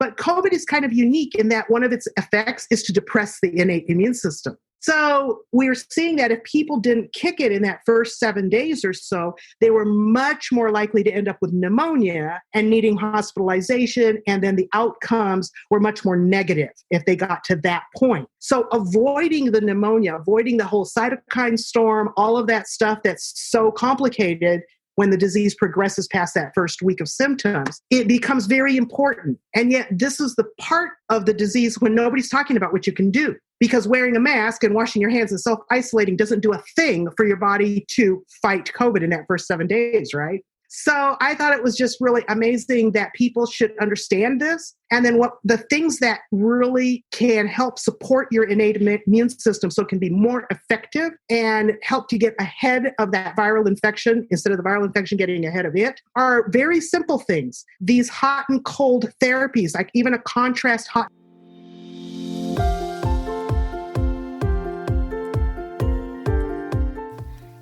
But COVID is kind of unique in that one of its effects is to depress the innate immune system. So we're seeing that if people didn't kick it in that first 7 days or so, they were much more likely to end up with pneumonia and needing hospitalization. And then the outcomes were much more negative if they got to that point. So avoiding the pneumonia, avoiding the whole cytokine storm, all of that stuff that's so complicated when the disease progresses past that first week of symptoms, it becomes very important. And yet this is the part of the disease when nobody's talking about what you can do, because wearing a mask and washing your hands and self-isolating doesn't do a thing for your body to fight COVID in that first 7 days, right? So I thought it was just really amazing that people should understand this. And then what the things that really can help support your innate immune system so it can be more effective and help to get ahead of that viral infection instead of the viral infection getting ahead of it are very simple things. These hot and cold therapies, like even a contrast hot.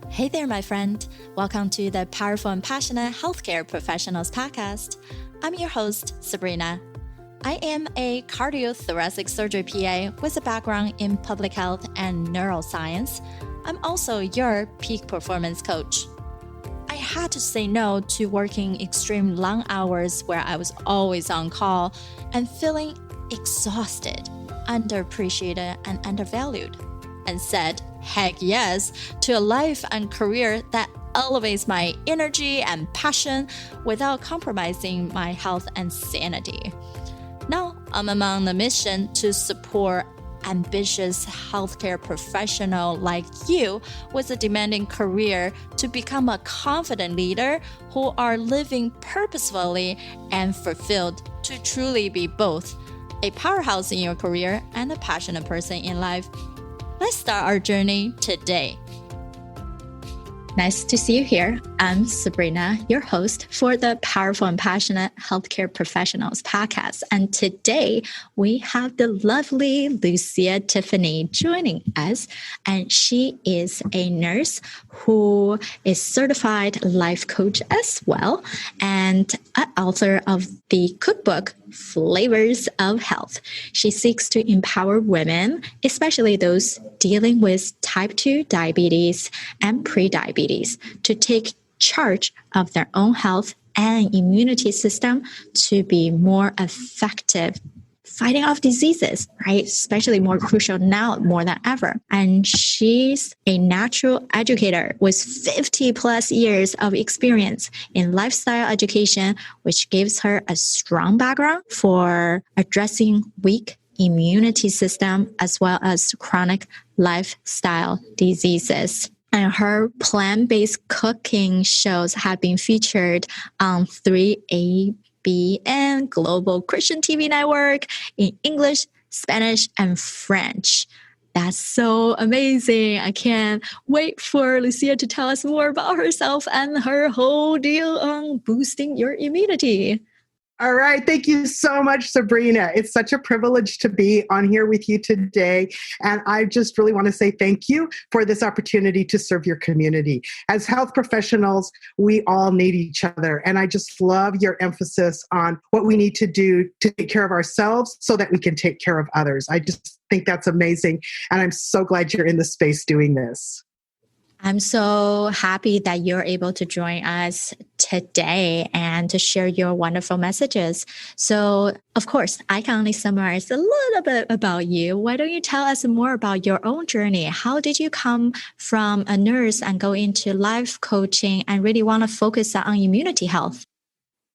Hey there, my friend. Welcome to the Powerful and Passionate Healthcare Professionals Podcast. I'm your host, Sabrina. I am a cardiothoracic surgery PA with a background in public health and neuroscience. I'm also your peak performance coach. I had to say no to working extreme long hours where I was always on call and feeling exhausted, underappreciated, and undervalued, and said heck yes to a life and career that elevates my energy and passion without compromising my health and sanity. Now I'm on the mission to support ambitious healthcare professional like you with a demanding career to become a confident leader who are living purposefully and fulfilled to truly be both a powerhouse in your career and a passionate person in life. Let's start our journey today. Nice to see you here. I'm Sabrina, your host for the Powerful and Passionate Healthcare Professionals podcast. And today we have the lovely Lucia Tiffany joining us. And she is a nurse who is certified life coach as well, and an author of the cookbook, Flavors of Health. She seeks to empower women, especially those dealing with type 2 diabetes and prediabetes, to take charge of their own health and immunity system to be more effective fighting off diseases, right? Especially more crucial now more than ever. And she's a natural educator with 50 plus years of experience in lifestyle education, which gives her a strong background for addressing weak immunity system as well as chronic lifestyle diseases. And her plant-based cooking shows have been featured on 3ABN Global Christian TV Network in English, Spanish, and French. That's so amazing. I can't wait for Lucia to tell us more about herself and her whole deal on boosting your immunity. All right. Thank you so much, Sabrina. It's such a privilege to be on here with you today. And I just really want to say thank you for this opportunity to serve your community. As health professionals, we all need each other. And I just love your emphasis on what we need to do to take care of ourselves so that we can take care of others. I just think that's amazing. And I'm so glad you're in the space doing this. I'm so happy that you're able to join us today and to share your wonderful messages. So, of course, I can only summarize a little bit about you. Why don't you tell us more about your own journey? How did you come from a nurse and go into life coaching and really want to focus on immunity health?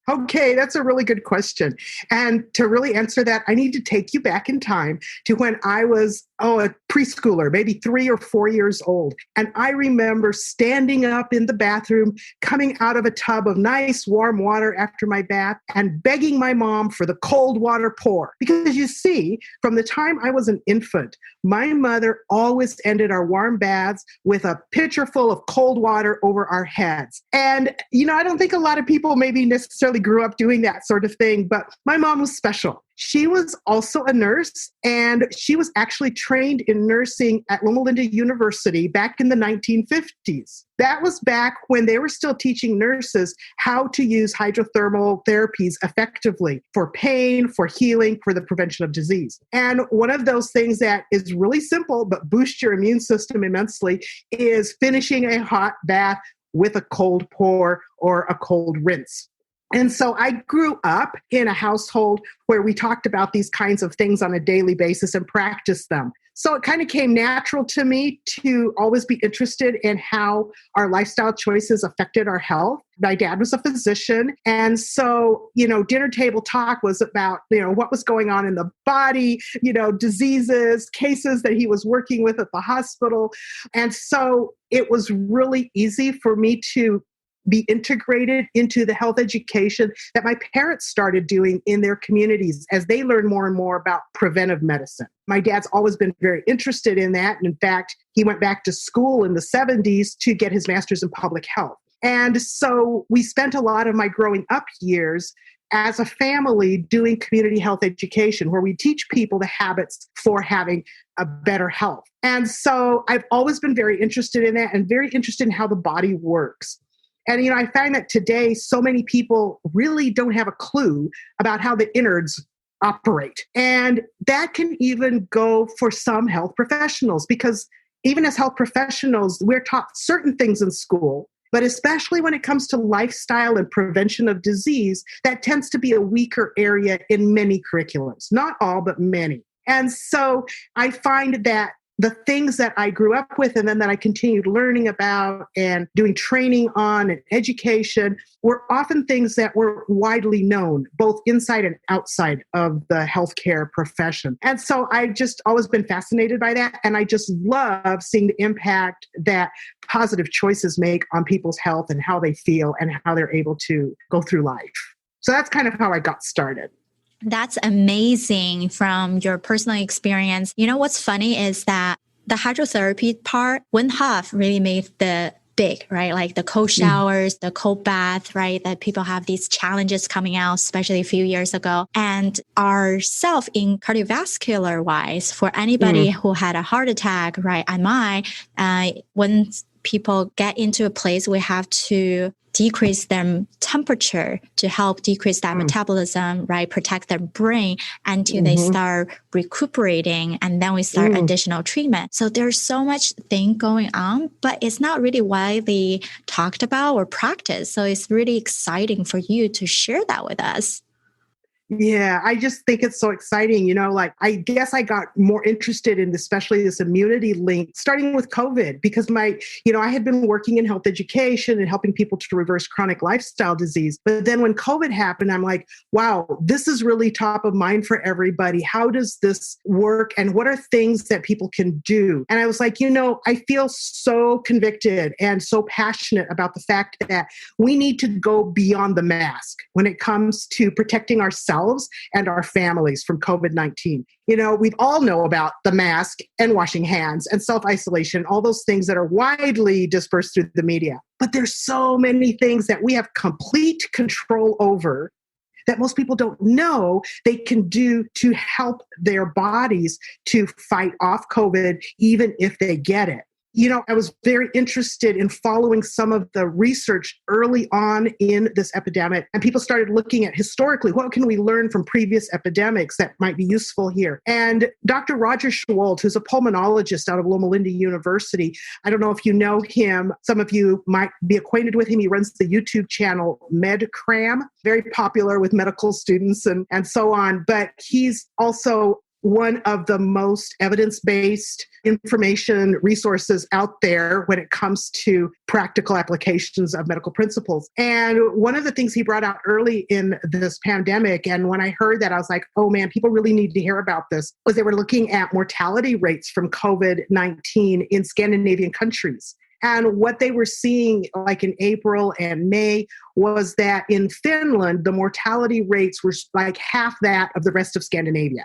Okay, that's a really good question. And to really answer that, I need to take you back in time to when I was a preschooler, maybe 3 or 4 years old. And I remember standing up in the bathroom, coming out of a tub of nice warm water after my bath and begging my mom for the cold water pour. Because you see, from the time I was an infant, my mother always ended our warm baths with a pitcher full of cold water over our heads. And, I don't think a lot of people maybe necessarily grew up doing that sort of thing, but my mom was special. She was also a nurse, and she was actually trained in nursing at Loma Linda University back in the 1950s. That was back when they were still teaching nurses how to use hydrothermal therapies effectively for pain, for healing, for the prevention of disease. And one of those things that is really simple but boosts your immune system immensely is finishing a hot bath with a cold pour or a cold rinse. And so I grew up in a household where we talked about these kinds of things on a daily basis and practiced them. So it kind of came natural to me to always be interested in how our lifestyle choices affected our health. My dad was a physician. And so, dinner table talk was about, what was going on in the body, diseases, cases that he was working with at the hospital. And so it was really easy for me to be integrated into the health education that my parents started doing in their communities as they learned more and more about preventive medicine. My dad's always been very interested in that. And in fact, he went back to school in the 70s to get his master's in public health. And so we spent a lot of my growing up years as a family doing community health education, where we teach people the habits for having a better health. And so I've always been very interested in that and very interested in how the body works. And, I find that today, so many people really don't have a clue about how the innards operate. And that can even go for some health professionals, because even as health professionals, we're taught certain things in school, but especially when it comes to lifestyle and prevention of disease, that tends to be a weaker area in many curriculums, not all, but many. And so I find that the things that I grew up with and then that I continued learning about and doing training on and education were often things that were widely known, both inside and outside of the healthcare profession. And so I've just always been fascinated by that. And I just love seeing the impact that positive choices make on people's health and how they feel and how they're able to go through life. So that's kind of how I got started. That's amazing from your personal experience. What's funny is that the hydrotherapy part, Wim Hof really made the big, right? Like the cold showers, the cold bath, right? That people have these challenges coming out, especially a few years ago. And ourself in cardiovascular wise, for anybody who had a heart attack, right? When people get into a place we have to decrease their temperature to help decrease that metabolism, right? Protect their brain until they start recuperating, and then we start additional treatment. So there's so much thing going on, but it's not really widely talked about or practiced. So it's really exciting for you to share that with us. Yeah, I just think it's so exciting. I guess I got more interested in especially this immunity link starting with COVID, because I had been working in health education and helping people to reverse chronic lifestyle disease. But then when COVID happened, I'm like, wow, this is really top of mind for everybody. How does this work? And what are things that people can do? And I was like, I feel so convicted and so passionate about the fact that we need to go beyond the mask when it comes to protecting ourselves and our families from COVID-19. We all know about the mask and washing hands and self-isolation, all those things that are widely dispersed through the media. But there's so many things that we have complete control over that most people don't know they can do to help their bodies to fight off COVID, even if they get it. I was very interested in following some of the research early on in this epidemic, and people started looking at historically, what can we learn from previous epidemics that might be useful here? And Dr. Roger Schwold, who's a pulmonologist out of Loma Linda University, I don't know if you know him, some of you might be acquainted with him. He runs the YouTube channel MedCram, very popular with medical students and so on, but he's also one of the most evidence-based information resources out there when it comes to practical applications of medical principles. And one of the things he brought out early in this pandemic, and when I heard that, I was like, oh man, people really need to hear about this, was they were looking at mortality rates from COVID-19 in Scandinavian countries. And what they were seeing like in April and May was that in Finland, the mortality rates were like half that of the rest of Scandinavia.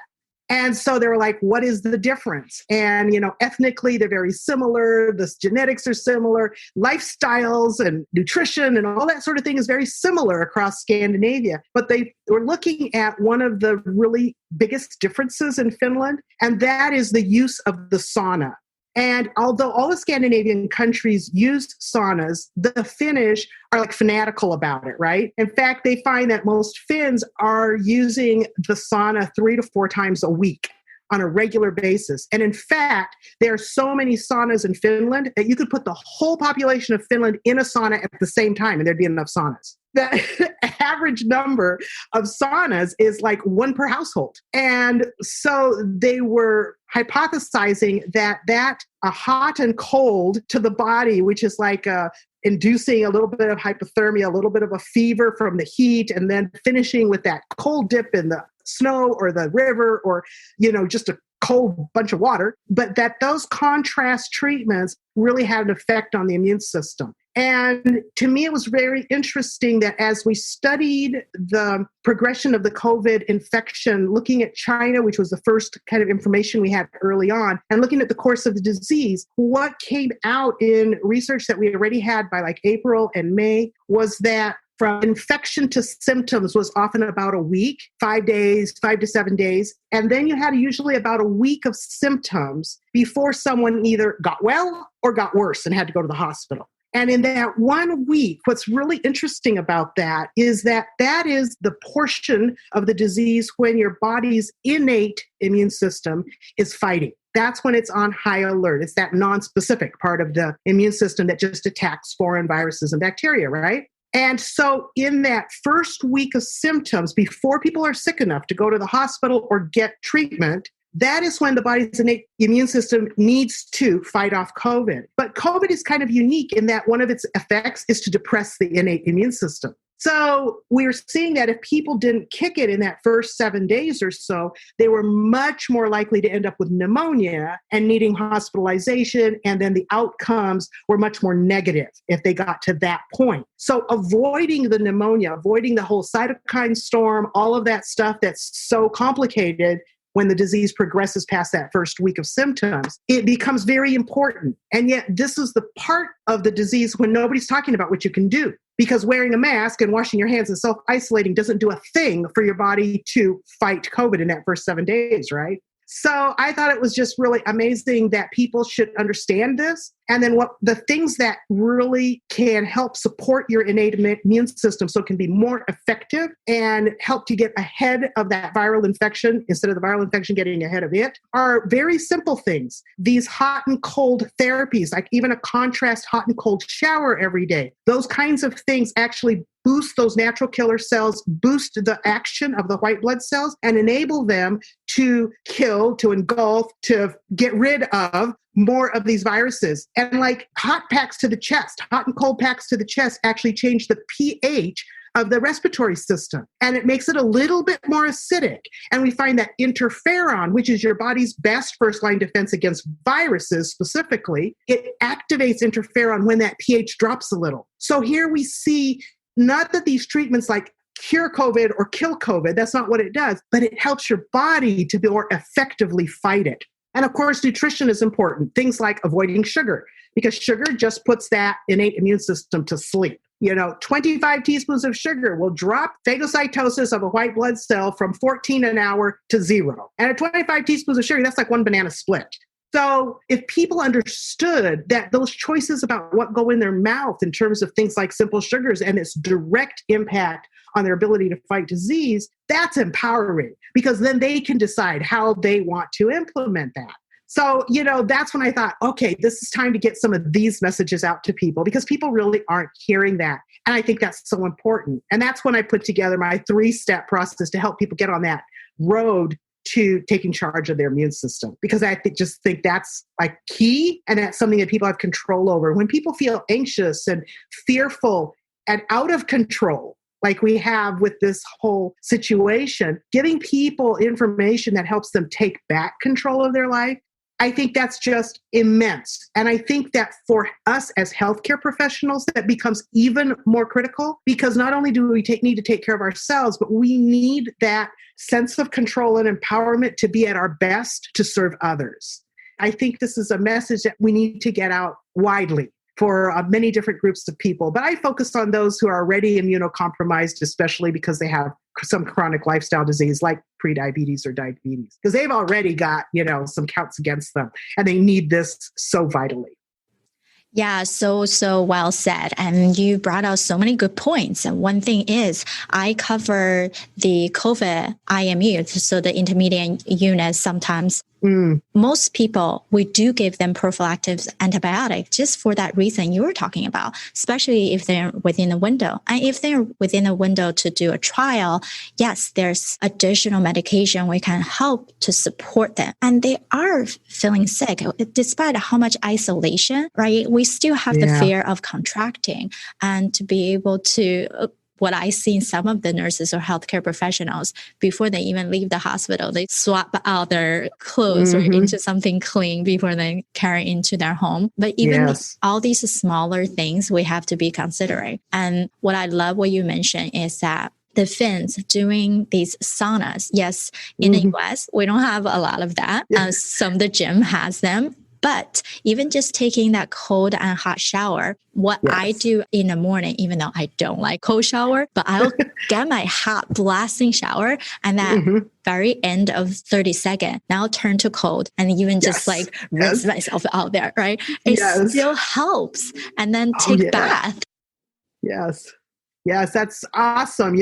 And so they were like, what is the difference? And, ethnically, they're very similar. The genetics are similar. Lifestyles and nutrition and all that sort of thing is very similar across Scandinavia. But they were looking at one of the really biggest differences in Finland, and that is the use of the sauna. And although all the Scandinavian countries use saunas, the Finnish are like fanatical about it, right? In fact, they find that most Finns are using the sauna 3 to 4 times a week on a regular basis. And in fact, there are so many saunas in Finland that you could put the whole population of Finland in a sauna at the same time, and there'd be enough saunas. The average number of saunas is like 1 per household. And so they were hypothesizing that a hot and cold to the body, which is like inducing a little bit of hypothermia, a little bit of a fever from the heat, and then finishing with that cold dip in the snow or the river or, just a cold bunch of water, but that those contrast treatments really had an effect on the immune system. And to me, it was very interesting that as we studied the progression of the COVID infection, looking at China, which was the first kind of information we had early on, and looking at the course of the disease, what came out in research that we already had by like April and May was that from infection to symptoms was often about a week, 5 days, 5 to 7 days. And then you had usually about a week of symptoms before someone either got well or got worse and had to go to the hospital. And in that 1 week, what's really interesting about that is that is the portion of the disease when your body's innate immune system is fighting. That's when it's on high alert. It's that non-specific part of the immune system that just attacks foreign viruses and bacteria, right? And so in that first week of symptoms, before people are sick enough to go to the hospital or get treatment, that is when the body's innate immune system needs to fight off COVID. But COVID is kind of unique in that one of its effects is to depress the innate immune system. So we're seeing that if people didn't kick it in that first 7 days or so, they were much more likely to end up with pneumonia and needing hospitalization. And then the outcomes were much more negative if they got to that point. So avoiding the pneumonia, avoiding the whole cytokine storm, all of that stuff that's so complicated when the disease progresses past that first week of symptoms, it becomes very important. And yet this is the part of the disease when nobody's talking about what you can do, because wearing a mask and washing your hands and self-isolating doesn't do a thing for your body to fight COVID in that first 7 days, right? So I thought it was just really amazing that people should understand this. And then what the things that really can help support your innate immune system so it can be more effective and help to get ahead of that viral infection instead of the viral infection getting ahead of it are very simple things. These hot and cold therapies, like even a contrast hot and cold shower every day, those kinds of things actually boost those natural killer cells, boost the action of the white blood cells, and enable them to kill, to engulf, to get rid of more of these viruses. And like hot packs to the chest, hot and cold packs to the chest actually change the pH of the respiratory system. And it makes it a little bit more acidic. And we find that interferon, which is your body's best first-line defense against viruses specifically, it activates interferon when that pH drops a little. So here we see not that these treatments like cure COVID or kill COVID, that's not what it does, but it helps your body to more effectively fight it. And of course, nutrition is important. Things like avoiding sugar, because sugar just puts that innate immune system to sleep. 25 teaspoons of sugar will drop phagocytosis of a white blood cell from 14 an hour to 0. And at 25 teaspoons of sugar, that's like 1 banana split. So if people understood that those choices about what go in their mouth in terms of things like simple sugars and its direct impact on their ability to fight disease, that's empowering, because then they can decide how they want to implement that. So, that's when I thought, okay, this is time to get some of these messages out to people, because people really aren't hearing that. And I think that's so important. And that's when I put together my 3-step process to help people get on that road to taking charge of their immune system, because I just think that's like key, and that's something that people have control over. When people feel anxious and fearful and out of control, like we have with this whole situation, giving people information that helps them take back control of their life, I think that's just immense. And I think that for us as healthcare professionals, that becomes even more critical because not only do we need to take care of ourselves, but we need that sense of control and empowerment to be at our best to serve others. I think this is a message that we need to get out widely for many different groups of people. But I focus on those who are already immunocompromised, especially because they have some chronic lifestyle disease like prediabetes or diabetes, because they've already got, some counts against them and they need this so vitally. Yeah, so well said. And you brought out so many good points. And one thing is I cover the COVID IMU, so the intermediate units sometimes. Most people, we do give them prophylactic antibiotic just for that reason you were talking about, especially if they're within a window. And if they're within a window to do a trial, yes, there's additional medication we can help to support them. And they are feeling sick, despite how much isolation, right? We still have the fear of contracting, and to be able to what I see in some of the nurses or healthcare professionals, before they even leave the hospital, they swap out their clothes or into something clean before they carry into their home. But even all these smaller things we have to be considering. And what I love what you mentioned is that the Finns doing these saunas. Yes, in the US, we don't have a lot of that. Some of the gym has them. But even just taking that cold and hot shower, what I do in the morning, even though I don't like cold shower, but I'll get my hot blasting shower, and that very end of 30 seconds, now turn to cold and even just like rinse myself out there, right? It still helps. And then take bath. Yes, that's awesome.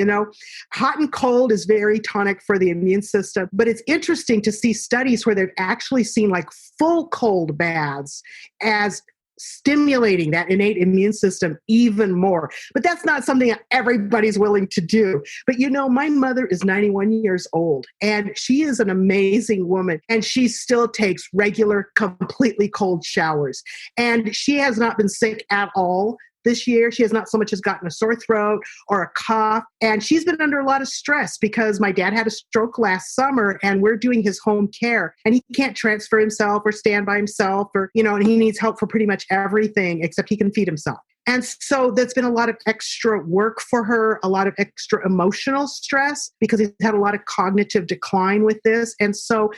Hot and cold is very tonic for the immune system, but it's interesting to see studies where they've actually seen like full cold baths as stimulating that innate immune system even more. But that's not something everybody's willing to do. But my mother is 91 years old and she is an amazing woman, and she still takes regular, completely cold showers. And she has not been sick at all this year. She has not so much as gotten a sore throat or a cough. And she's been under a lot of stress because my dad had a stroke last summer and we're doing his home care, and he can't transfer himself or stand by himself, or, and he needs help for pretty much everything except he can feed himself. And so that's been a lot of extra work for her, a lot of extra emotional stress because he's had a lot of cognitive decline with this. And so,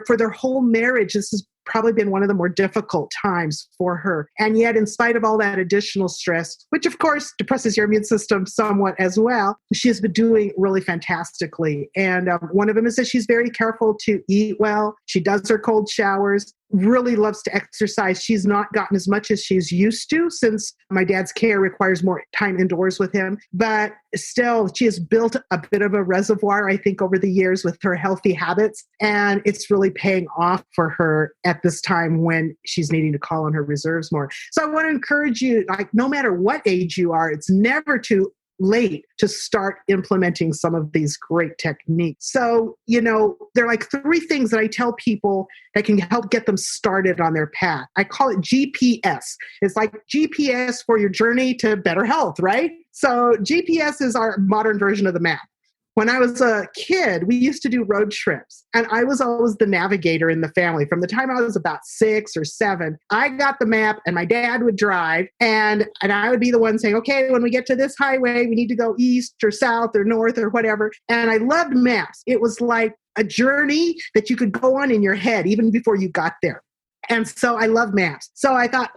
for their whole marriage, this has probably been one of the more difficult times for her. And yet, in spite of all that additional stress, which of course depresses your immune system somewhat as well, she has been doing really fantastically. And one of them is that she's very careful to eat well. She does her cold showers, really loves to exercise. She's not gotten as much as she's used to since my dad's care requires more time indoors with him. But still, she has built a bit of a reservoir, I think, over the years with her healthy habits. And it's really paying off for her at this time when she's needing to call on her reserves more. So I want to encourage you, no matter what age you are, it's never too late to start implementing some of these great techniques. So, there are like 3 things that I tell people that can help get them started on their path. I call it GPS. It's like GPS for your journey to better health, right? So GPS is our modern version of the map. When I was a kid, we used to do road trips, and I was always the navigator in the family. From the time I was about 6 or 7, I got the map and my dad would drive, and I would be the one saying, okay, when we get to this highway, we need to go east or south or north or whatever. And I loved maps. It was like a journey that you could go on in your head even before you got there. And so I love maps. So I thought,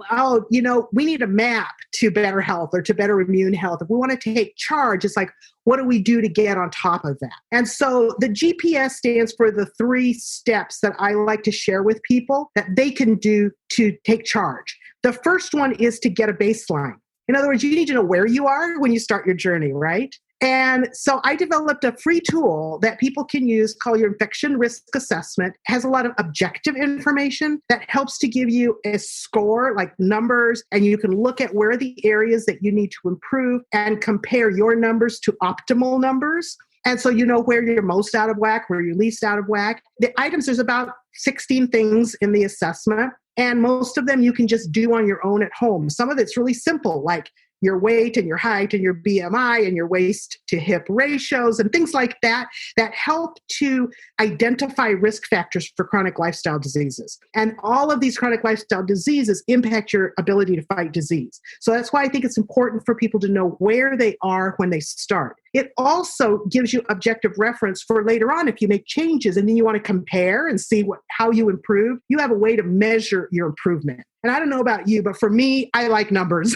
we need a map to better health or to better immune health. If we want to take charge, it's like, what do we do to get on top of that? And so the GPS stands for the 3 steps that I like to share with people that they can do to take charge. The first one is to get a baseline. In other words, you need to know where you are when you start your journey, right? And so I developed a free tool that people can use called your infection risk assessment. It has a lot of objective information that helps to give you a score, like numbers, and you can look at where are the areas that you need to improve and compare your numbers to optimal numbers. And so you know where you're most out of whack, where you're least out of whack. The items, there's about 16 things in the assessment, and most of them you can just do on your own at home. Some of it's really simple, like your weight and your height and your BMI and your waist to hip ratios and things like that, that help to identify risk factors for chronic lifestyle diseases. And all of these chronic lifestyle diseases impact your ability to fight disease. So that's why I think it's important for people to know where they are when they start. It also gives you objective reference for later on if you make changes and then you want to compare and see how you improve. You have a way to measure your improvement. And I don't know about you, but for me, I like numbers.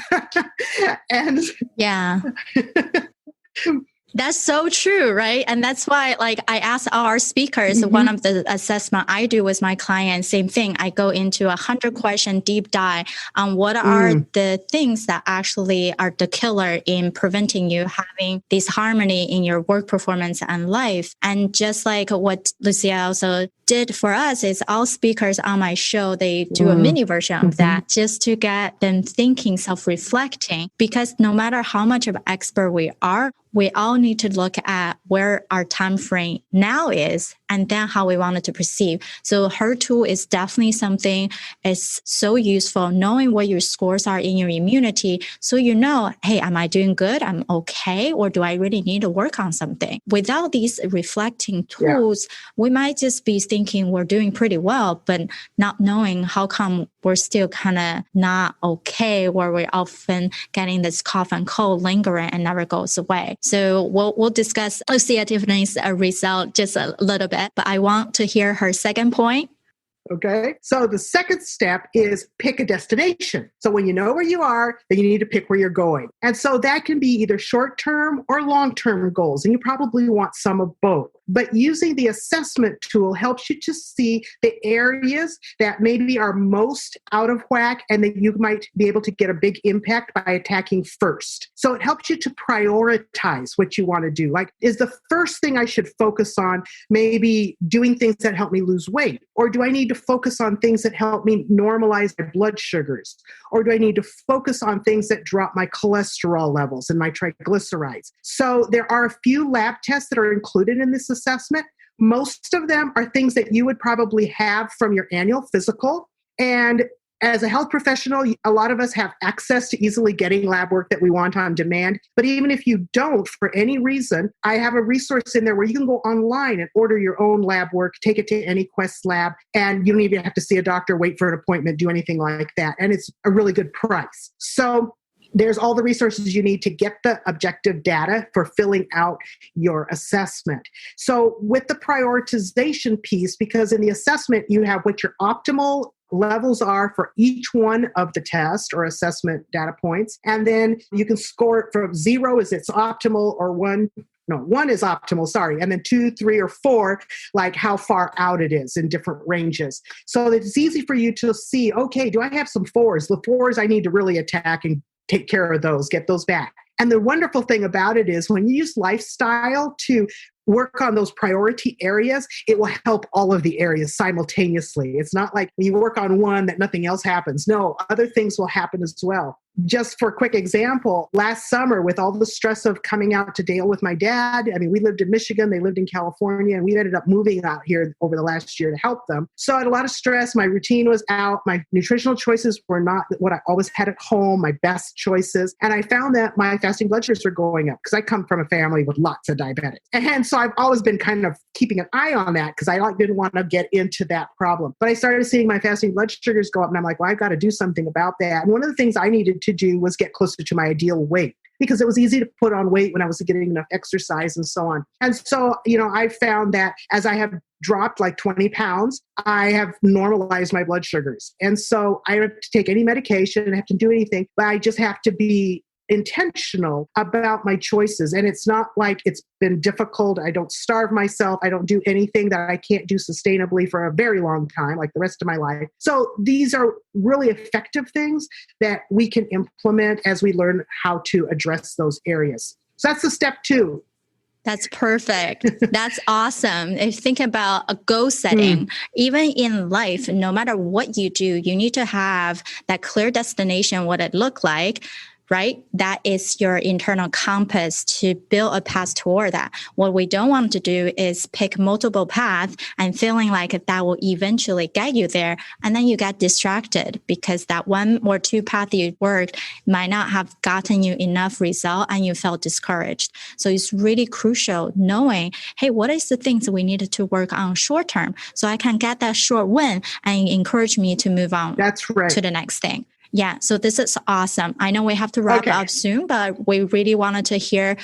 And yeah. That's so true, right? And that's why, like, I ask our speakers, one of the assessment I do with my clients, same thing. I go into 100-question deep dive on what are the things that actually are the killer in preventing you having this harmony in your work performance and life. And just like what Lucia also did for us is all speakers on my show, they do a mini version of that just to get them thinking, self-reflecting, because no matter how much of an expert we are, we all need to look at where our time frame now is and then how we wanted to perceive. So her tool is definitely something is so useful, knowing what your scores are in your immunity. So you know, hey, am I doing good? I'm okay. Or do I really need to work on something? Without these reflecting tools, we might just be thinking we're doing pretty well, but not knowing how come we're still kind of not okay, where we're often getting this cough and cold lingering and never goes away. So we'll discuss Lucia Tiffany's result just a little bit, but I want to hear her second point. Okay. So the second step is pick a destination. So when you know where you are, then you need to pick where you're going. And so that can be either short-term or long-term goals. And you probably want some of both. But using the assessment tool helps you to see the areas that maybe are most out of whack and that you might be able to get a big impact by attacking first. So it helps you to prioritize what you want to do. Like, is the first thing I should focus on maybe doing things that help me lose weight? Or do I need to focus on things that help me normalize my blood sugars? Or do I need to focus on things that drop my cholesterol levels and my triglycerides? So there are a few lab tests that are included in this assessment. Most of them are things that you would probably have from your annual physical. And as a health professional, a lot of us have access to easily getting lab work that we want on demand. But even if you don't, for any reason, I have a resource in there where you can go online and order your own lab work, take it to any Quest lab, and you don't even have to see a doctor, wait for an appointment, do anything like that. And it's a really good price. So there's all the resources you need to get the objective data for filling out your assessment. So with the prioritization piece, because in the assessment, you have what your optimal levels are for each one of the test or assessment data points. And then you can score it from 0 is it's optimal, or 1 is optimal, sorry. And then 2, 3, or 4, like how far out it is in different ranges. So it's easy for you to see, okay, do I have some 4s? The 4s I need to really attack and take care of those, get those back. And the wonderful thing about it is when you use lifestyle to work on those priority areas, it will help all of the areas simultaneously. It's not like when you work on one that nothing else happens. No, other things will happen as well. Just for a quick example, last summer with all the stress of coming out to deal with my dad, I mean, we lived in Michigan, they lived in California, and we ended up moving out here over the last year to help them. So I had a lot of stress. My routine was out. My nutritional choices were not what I always had at home, my best choices. And I found that my fasting blood sugars were going up because I come from a family with lots of diabetics. And so I've always been kind of keeping an eye on that because I didn't want to get into that problem. But I started seeing my fasting blood sugars go up and I'm like, well, I've got to do something about that. And one of the things I needed to do was get closer to my ideal weight because it was easy to put on weight when I was getting enough exercise and so on. And so, I found that as I have dropped like 20 pounds, I have normalized my blood sugars. And so I don't have to take any medication, I don't have to do anything, but I just have to be intentional about my choices. And it's not like it's been difficult. I don't starve myself. I don't do anything that I can't do sustainably for a very long time, like the rest of my life. So these are really effective things that we can implement as we learn how to address those areas. So that's the step 2. That's perfect. That's awesome. If you think about a goal setting, even in life, no matter what you do, you need to have that clear destination, what it look like. right? That is your internal compass to build a path toward that. What we don't want to do is pick multiple paths and feeling like that will eventually get you there. And then you get distracted because that one or two paths you worked might not have gotten you enough result and you felt discouraged. So it's really crucial knowing, hey, what is the things we need to work on short term so I can get that short win and encourage me to move on to the next thing. Yeah, so this is awesome. I know we have to wrap up soon, but we really wanted to hear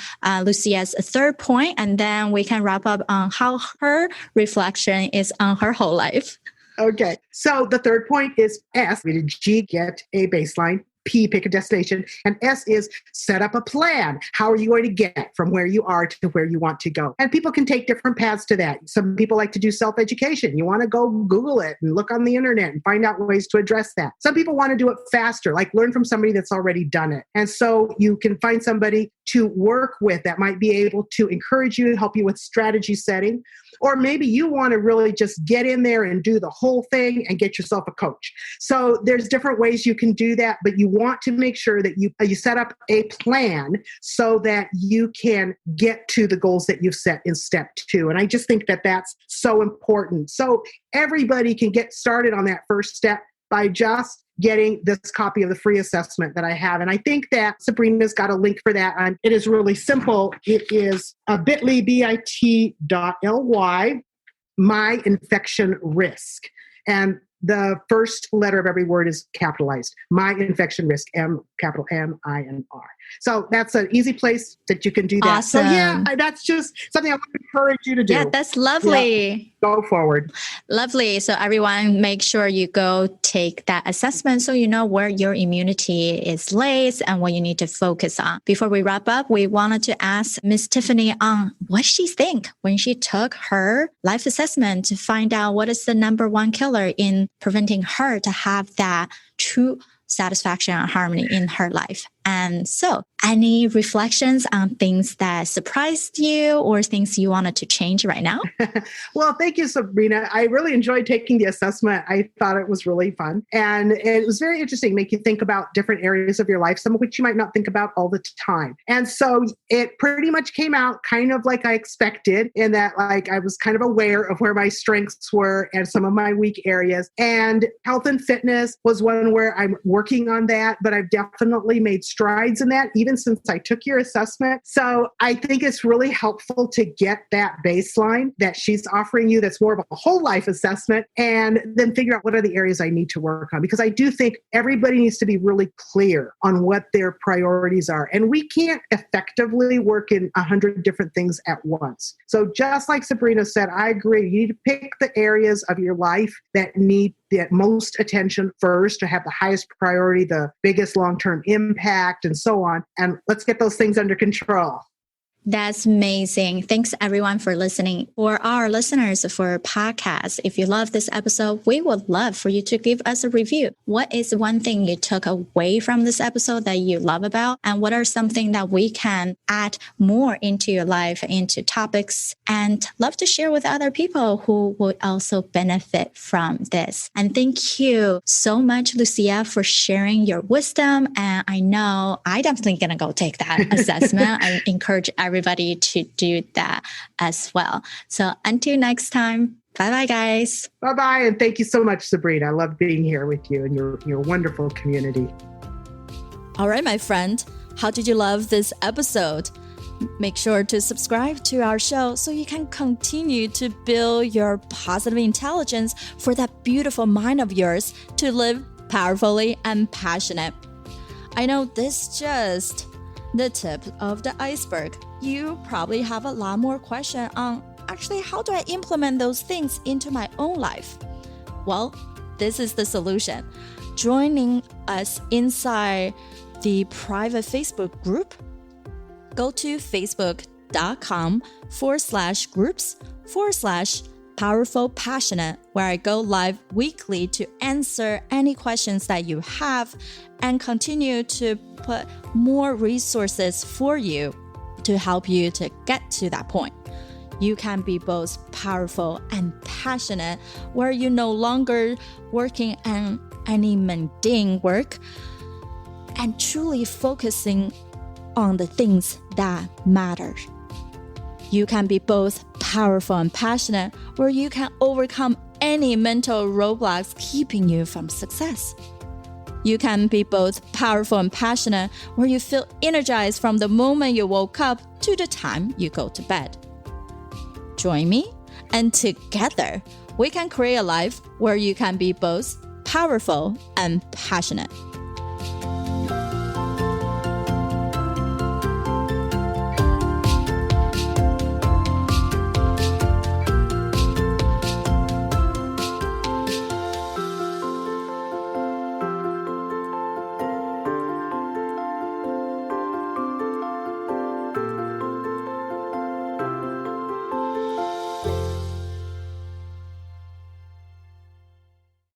Lucia's third point, and then we can wrap up on how her reflection is on her whole life. Okay, so the third point is S, G, get a baseline. P, pick a destination. And S is set up a plan. How are you going to get from where you are to where you want to go? And people can take different paths to that. Some people like to do self-education. You want to go Google it and look on the internet and find out ways to address that. Some people want to do it faster, like learn from somebody that's already done it. And so you can find somebody to work with that might be able to encourage you, help you with strategy setting. Or maybe you want to really just get in there and do the whole thing and get yourself a coach. So there's different ways you can do that, but you want to make sure that you set up a plan so that you can get to the goals that you've set in step 2. And I just think that that's so important. So everybody can get started on that first step by just getting this copy of the free assessment that I have. And I think that Sabrina's got a link for that. And it is really simple. It is bit.ly, bit.ly, my infection risk. And the first letter of every word is capitalized. My infection risk, capital M-I-N-R. So that's an easy place that you can do that. Awesome. So yeah, that's just something I want to encourage you to do. Yeah, that's lovely. Yeah. Go forward. Lovely. So everyone, make sure you go take that assessment so you know where your immunity is laid and what you need to focus on. Before we wrap up, we wanted to ask Miss Tiffany on what she think when she took her life assessment to find out what is the number one killer in preventing her to have that true satisfaction and harmony in her life. And so, any reflections on things that surprised you or things you wanted to change right now? Well, thank you, Sabrina. I really enjoyed taking the assessment. I thought it was really fun. And it was very interesting, make you think about different areas of your life, some of which you might not think about all the time. And so it pretty much came out kind of like I expected, in that like I was kind of aware of where my strengths were and some of my weak areas. And health and fitness was one where I'm working on that, but I've definitely made strides in that even since I took your assessment. So I think it's really helpful to get that baseline that she's offering you that's more of a whole life assessment, and then figure out what are the areas I need to work on. Because I do think everybody needs to be really clear on what their priorities are. And we can't effectively work in 100 different things at once. So just like Sabrina said, I agree. You need to pick the areas of your life that need the most attention first, to have the highest priority, the biggest long-term impact, and so on. And let's get those things under control. That's amazing. Thanks everyone for listening. For our listeners for podcasts, if you love this episode, we would love for you to give us a review. What is one thing you took away from this episode that you love about? And what are something that we can add more into your life, into topics, and love to share with other people who would also benefit from this. And thank you so much, Lucia, for sharing your wisdom. And I know I'm definitely going to go take that assessment. I encourage everybody to do that as well. So until next time, bye-bye, guys. Bye-bye. And thank you so much, Sabrina. I love being here with you and your wonderful community. All right, my friend. How did you love this episode? Make sure to subscribe to our show so you can continue to build your positive intelligence for that beautiful mind of yours to live powerfully and passionate. I know this is just the tip of the iceberg. You probably have a lot more questions on actually how do I implement those things into my own life? Well, this is the solution. Joining us inside the private Facebook group, go to facebook.com/groups/powerful passionate, where I go live weekly to answer any questions that you have and continue to put more resources for you to help you to get to that point. You can be both powerful and passionate, where you're no longer working on any mundane work and truly focusing on the things that matter. You can be both powerful and passionate, where you can overcome any mental roadblocks keeping you from success. You can be both powerful and passionate, where you feel energized from the moment you woke up to the time you go to bed. Join me, and together we can create a life where you can be both powerful and passionate.